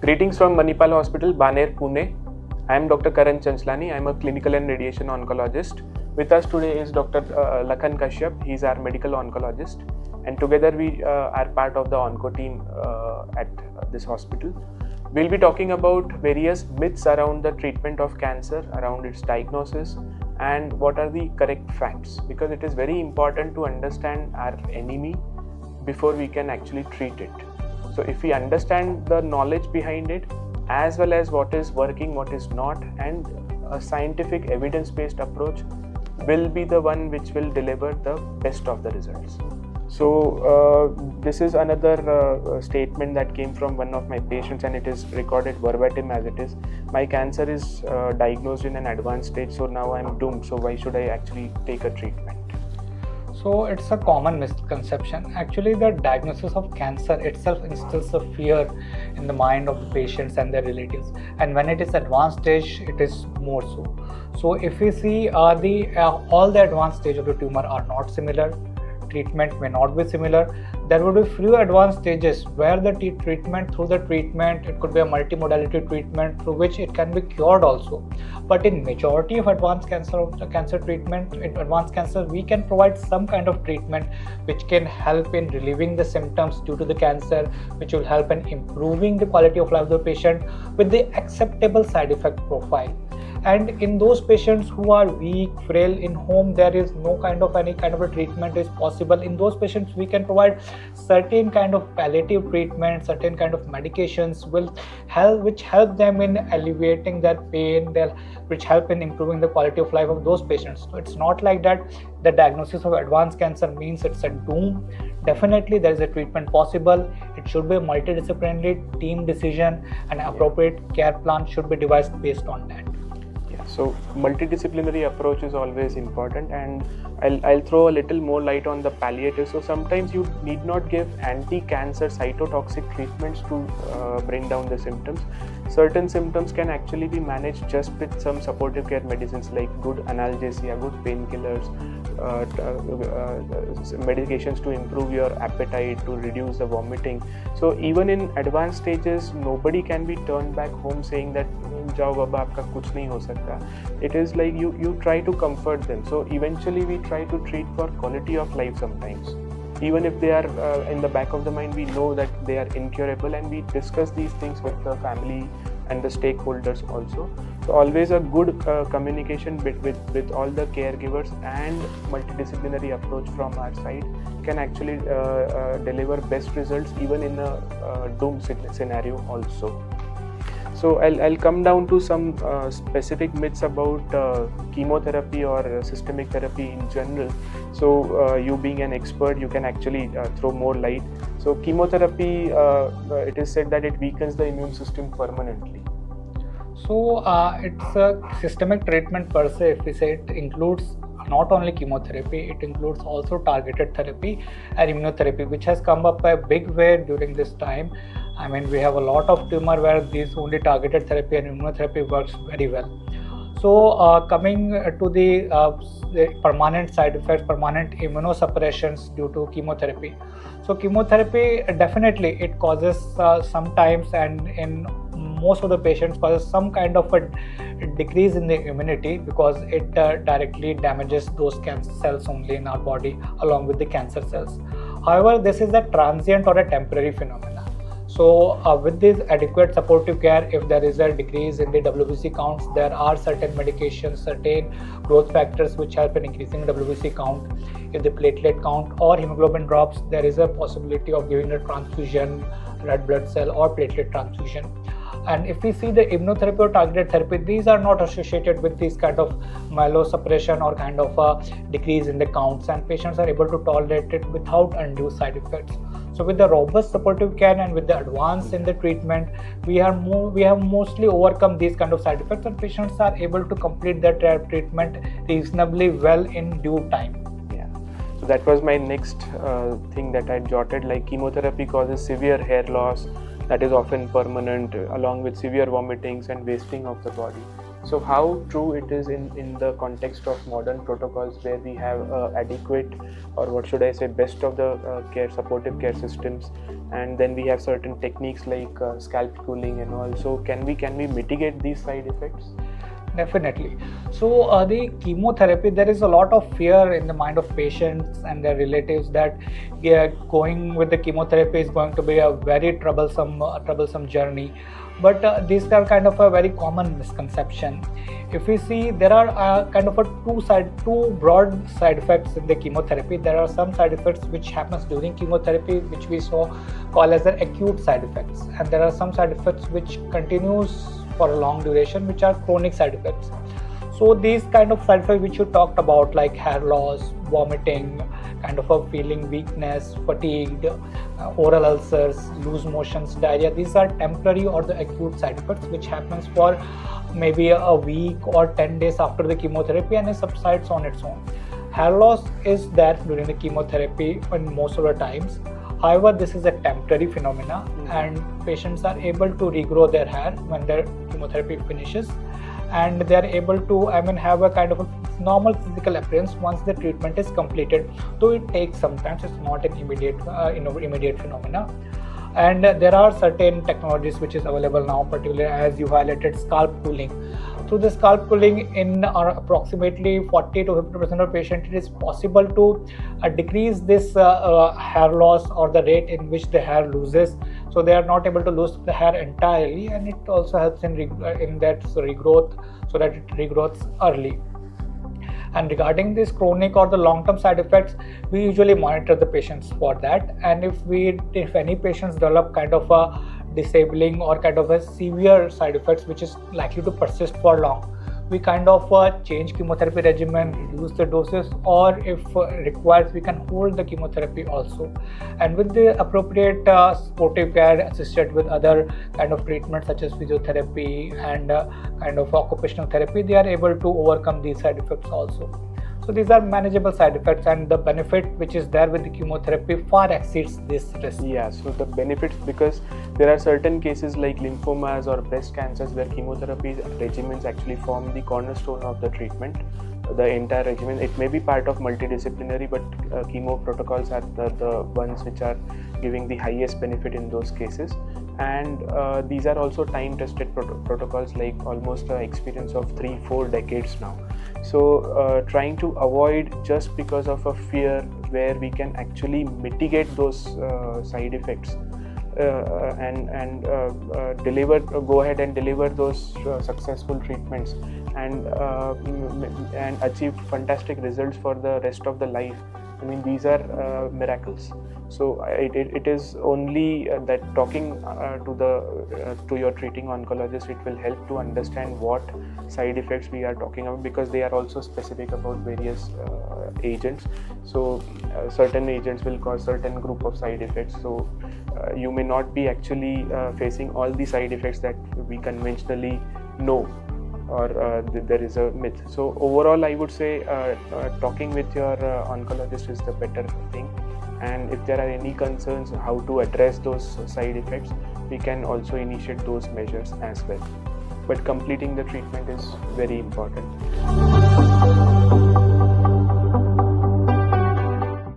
Greetings from Manipal Hospital, Baner, Pune. I am Dr. Karan Chanchalani. I am a clinical and radiation oncologist. With us today is Dr. Lakhan Kashyap. He is our medical oncologist, and together we are part of the onco team at this hospital. We'll be talking about various myths around the treatment of cancer, around its diagnosis, and what are the correct facts, because it is very important to understand our enemy before we can actually treat it. So if we understand the knowledge behind it, as well as what is working, what is not, and a scientific evidence-based approach will be the one which will deliver the best of the results. So this is another statement that came from one of my patients, and it is recorded verbatim as it is. My cancer is diagnosed in an advanced stage, so now I am doomed. So why should I actually take a treatment? So it's a common misconception. Actually, the diagnosis of cancer itself instills a fear in the mind of the patients and their relatives. And when it is advanced stage, it is more so. So if we see all the advanced stage of the tumor are not similar, treatment may not be similar. There would be few advanced stages where the treatment, it could be a multimodality treatment through which it can be cured also. But in majority of advanced cancer treatment, in advanced cancer, we can provide some kind of treatment which can help in relieving the symptoms due to the cancer, which will help in improving the quality of life of the patient with the acceptable side effect profile. And in those patients who are weak, frail, in whom there is no any kind of a treatment is possible, in those patients we can provide certain kind of palliative treatment, certain kind of medications which help them in alleviating their pain, which help in improving the quality of life of those patients. So it's not like that the diagnosis of advanced cancer means it's a doom. Definitely there is a treatment possible. It should be a multidisciplinary team decision, and appropriate care plan should be devised based on that. So multidisciplinary approach is always important, and I'll throw a little more light on the palliative. So sometimes you need not give anti-cancer cytotoxic treatments to bring down the symptoms. Certain symptoms can actually be managed just with some supportive care medicines like good analgesia, good painkillers, medications to improve your appetite, to reduce the vomiting. So even in advanced stages, nobody can be turned back home saying that jao baba aapka kuch nahi ho sakta. It is like you try to comfort them. So eventually we try to treat for quality of life sometimes. Even if they are in the back of the mind, we know that they are incurable, and we discuss these things with the family and the stakeholders also. So always a good communication with all the caregivers and multidisciplinary approach from our side can actually deliver best results even in a doom scenario also. So I'll come down to some specific myths about chemotherapy or systemic therapy in general. So you being an expert, you can actually throw more light. So chemotherapy, it is said that it weakens the immune system permanently. So it's a systemic treatment per se. If we say, it includes not only chemotherapy, it includes also targeted therapy and immunotherapy, which has come up a big way during this time. I mean, we have a lot of tumor where these only targeted therapy and immunotherapy works very well. So coming to the permanent side effects, permanent immunosuppressions due to chemotherapy. So chemotherapy, definitely it causes sometimes, and in most of the patients, causes some kind of a decrease in the immunity, because it directly damages those cancer cells only in our body along with the cancer cells. However, this is a transient or a temporary phenomenon. So with this adequate supportive care, if there is a decrease in the WBC counts, there are certain medications, certain growth factors which help in increasing WBC count. If the platelet count or hemoglobin drops, there is a possibility of giving a transfusion, red blood cell or platelet transfusion. And if we see the immunotherapy or targeted therapy, these are not associated with this kind of myelosuppression or kind of a decrease in the counts, and patients are able to tolerate it without undue side effects. So with the robust supportive care and with the advance in the treatment, we have mostly overcome these kind of side effects, and patients are able to complete their treatment reasonably well in due time. Yeah. So that was my next thing that I jotted, like chemotherapy causes severe hair loss that is often permanent, along with severe vomitings and wasting of the body. So how true it is in the context of modern protocols where we have adequate, or what should I say, best of the supportive care systems, and then we have certain techniques like scalp cooling and all. So can we mitigate these side effects? Definitely. So the chemotherapy, there is a lot of fear in the mind of patients and their relatives that going with the chemotherapy is going to be a very troublesome journey. But these are kind of a very common misconception. If we see, there are kind of two broad side effects in the chemotherapy. There are some side effects which happens during chemotherapy, which we call as the acute side effects, and there are some side effects which continues for a long duration, which are chronic side effects. So these kind of side effects which you talked about, like hair loss, vomiting, kind of a feeling weakness, fatigue, oral ulcers, loose motions, diarrhea, these are temporary or the acute side effects which happens for maybe a week or 10 days after the chemotherapy, and it subsides on its own. Hair loss is there during the chemotherapy in most of the times. However, this is a temporary phenomena, and patients are able to regrow their hair when their chemotherapy finishes, and they are able to have a kind of a normal physical appearance once the treatment is completed. Though it takes some time, it's not an immediate phenomena. And there are certain technologies which is available now, particularly as you highlighted, scalp cooling. Through the scalp cooling, in approximately 40 to 50% of patients, it is possible to decrease this hair loss or the rate in which the hair loses. So they are not able to lose the hair entirely, and it also helps in that regrowth, so that it regrows early. And regarding this chronic or the long-term side effects, we usually monitor the patients for that. And if any patients develop kind of a disabling or kind of a severe side effects which is likely to persist for long, we kind of change chemotherapy regimen, reduce the doses, or if required, we can hold the chemotherapy also. And with the appropriate supportive care assisted with other kind of treatments such as physiotherapy and kind of occupational therapy, they are able to overcome these side effects also. So these are manageable side effects, and the benefit which is there with the chemotherapy far exceeds this risk. Yeah, so the benefits, because there are certain cases like lymphomas or breast cancers where chemotherapy regimens actually form the cornerstone of the treatment. The entire regimen, it may be part of multidisciplinary, but chemo protocols are the ones which are giving the highest benefit in those cases. And these are also time-tested protocols, like almost an experience of 3-4 decades now. So trying to avoid just because of a fear where we can actually mitigate those side effects and go ahead and deliver those successful treatments and achieve fantastic results for the rest of the life. I mean, these are miracles. So it is only that talking to your treating oncologist, it will help to understand what side effects we are talking about, because they are also specific about various agents. So certain agents will cause certain group of side effects. So you may not be actually facing all the side effects that we conventionally know, or there is a myth. So overall, I would say talking with your oncologist is the better thing. And if there are any concerns how to address those side effects, we can also initiate those measures as well. But completing the treatment is very important.